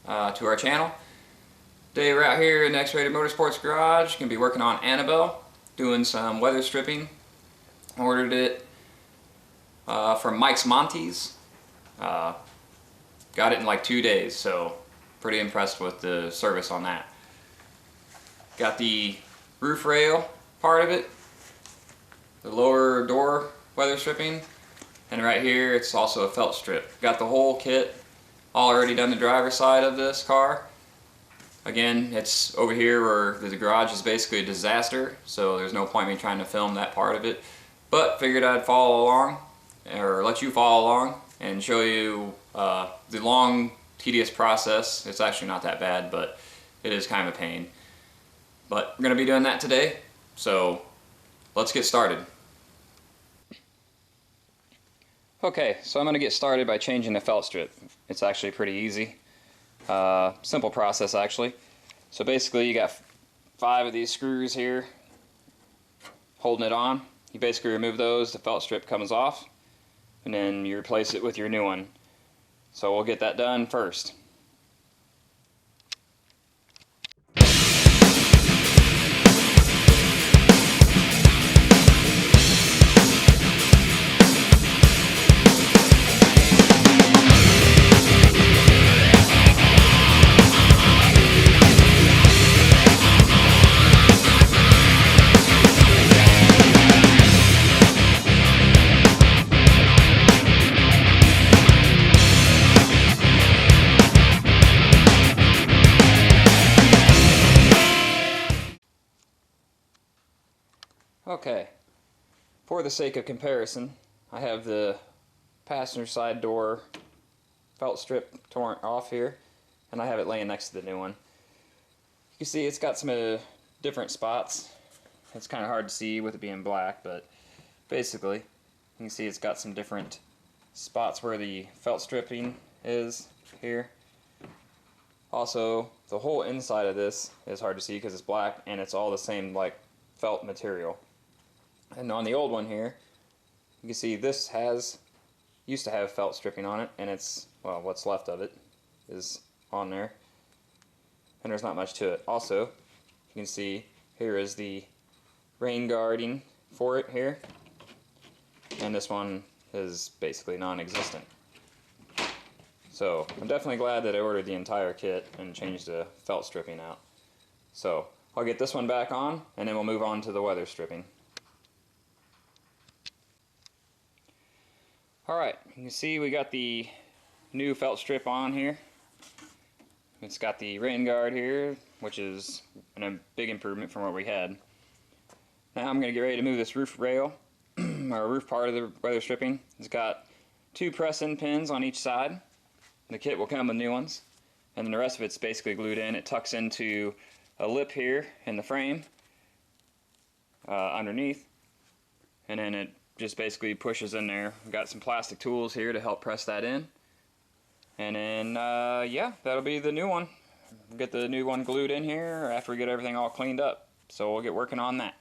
to our channel. Today we're out here in the X-Rated Motorsports Garage. Going to be working on Annabelle, doing some weather stripping. Ordered it from Mike's Montes. Got it in like 2 days, so pretty impressed with the service on that. Got the roof rail part of it, the lower door weather stripping, and right here it's also a felt strip. Got the whole kit already done the driver's side of this car. Again, it's over here where the garage is basically a disaster, so there's no point in me trying to film that part of it. But figured I'd follow along, or let you follow along, and show you the long, tedious process. It's actually not that bad, but it is kind of a pain. But we're going to be doing that today, so let's get started. Okay, so I'm going to get started by changing the felt strip. It's actually pretty easy. Simple process actually. So basically you got 5 of these screws here holding it on. You basically remove those, the felt strip comes off, and then you replace it with your new one. So we'll get that done first. Okay, for the sake of comparison, I have the passenger side door felt strip torn off here, and I have it laying next to the new one. You can see it's got some different spots. It's kind of hard to see with it being black, but basically you can see it's got some different spots where the felt stripping is here. Also, the whole inside of this is hard to see because it's black, and it's all the same like felt material. And on the old one here, you can see this used to have felt stripping on it, and it's, well, what's left of it is on there, and there's not much to it. Also, you can see here is the rain guarding for it here, and this one is basically non-existent. So I'm definitely glad that I ordered the entire kit and changed the felt stripping out. So I'll get this one back on, and then we'll move on to the weather stripping. Alright, you can see we got the new felt strip on here. It's got the rain guard here, which is a big improvement from what we had. Now I'm going to get ready to move this roof rail, or roof part of the weather stripping. It's got 2 press-in pins on each side. The kit will come with new ones. And then the rest of it's basically glued in. It tucks into a lip here in the frame underneath. And then it just basically pushes in there. We've got some plastic tools here to help press that in. And then, yeah, that'll be the new one. We'll get the new one glued in here after we get everything all cleaned up. So we'll get working on that.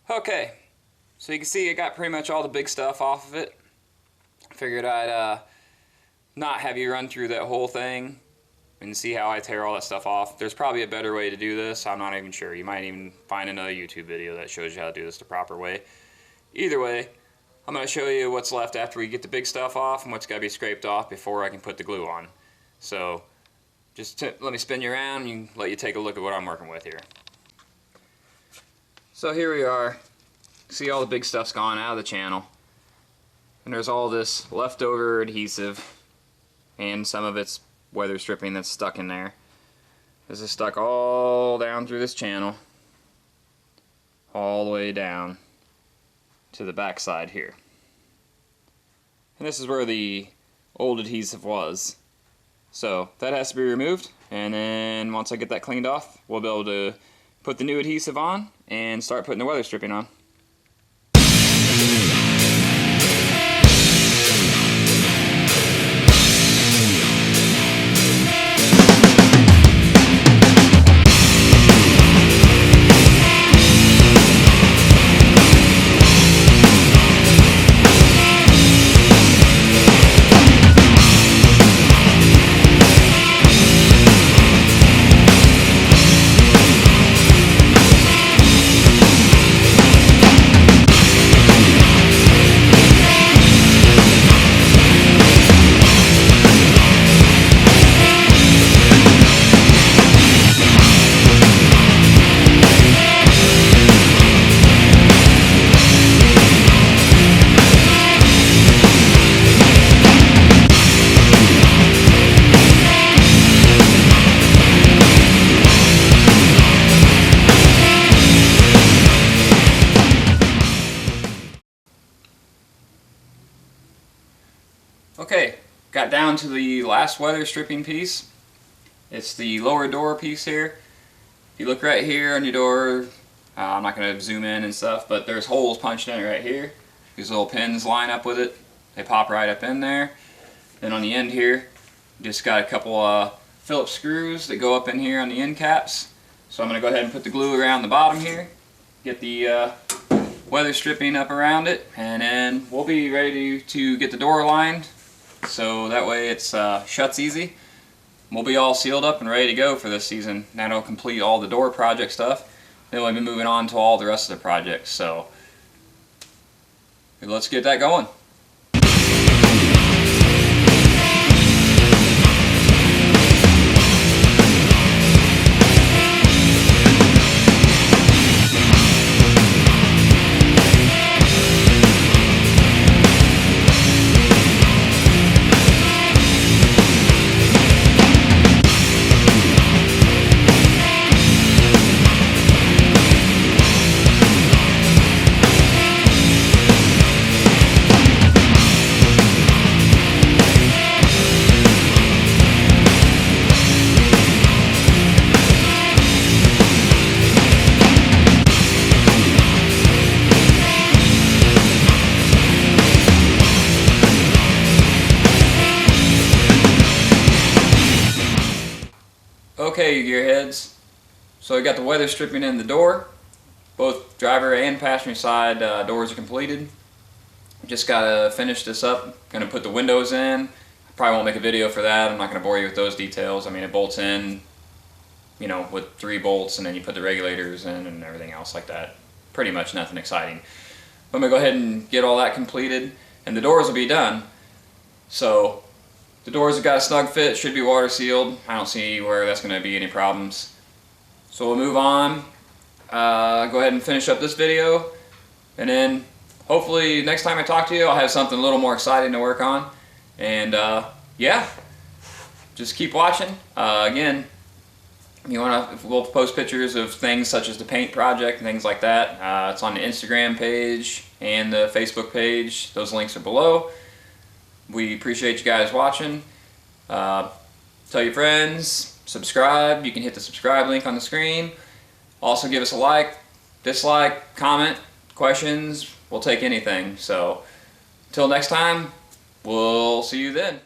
Okay, so you can see I got pretty much all the big stuff off of it. Figured I'd not have you run through that whole thing and see how I tear all that stuff off. There's probably a better way to do this. I'm not even sure. You might even find another YouTube video that shows you how to do this the proper way. Either way, I'm going to show you what's left after we get the big stuff off and what's got to be scraped off before I can put the glue on. So just let me spin you around and let you take a look at what I'm working with here. So here we are. See, all the big stuff's gone out of the channel. And there's all this leftover adhesive and some of it's weather stripping that's stuck in there. This is stuck all down through this channel, all the way down to the back side here. And this is where the old adhesive was. So that has to be removed, and then once I get that cleaned off, we'll be able to put the new adhesive on and start putting the weather stripping on. Okay, got down to the last weather stripping piece. It's the lower door piece here. If you look right here on your door, I'm not going to zoom in and stuff, but there's holes punched in it right here. These little pins line up with it. They pop right up in there. Then on the end here, just got a couple Phillips screws that go up in here on the end caps. So I'm going to go ahead and put the glue around the bottom here, get the weather stripping up around it, and then we'll be ready to get the door lined. So that way it's shuts easy. We'll be all sealed up and ready to go for this season. That'll complete all the door project stuff. Then we'll be moving on to all the rest of the projects. So let's get that going. Okay, you gearheads, so we got the weather stripping in the door. Both driver and passenger side doors are completed. Just gotta finish this up. Gonna put the windows in. Probably won't make a video for that. I'm not gonna bore you with those details. I mean, it bolts in, you know, with 3 bolts, and then you put the regulators in and everything else like that. Pretty much nothing exciting. But I'm gonna go ahead and get all that completed, and the doors will be done. So the doors have got a snug fit, should be water sealed. I don't see where that's going to be any problems. So we'll move on, go ahead and finish up this video, and then hopefully next time I talk to you I'll have something a little more exciting to work on. And yeah, just keep watching. Again, we'll post pictures of things such as the paint project and things like that. It's on the Instagram page and the Facebook page. Those links are below. We appreciate you guys watching. Tell your friends, subscribe. You can hit the subscribe link on the screen. Also give us a like, dislike, comment, questions. We'll take anything. So until next time, we'll see you then.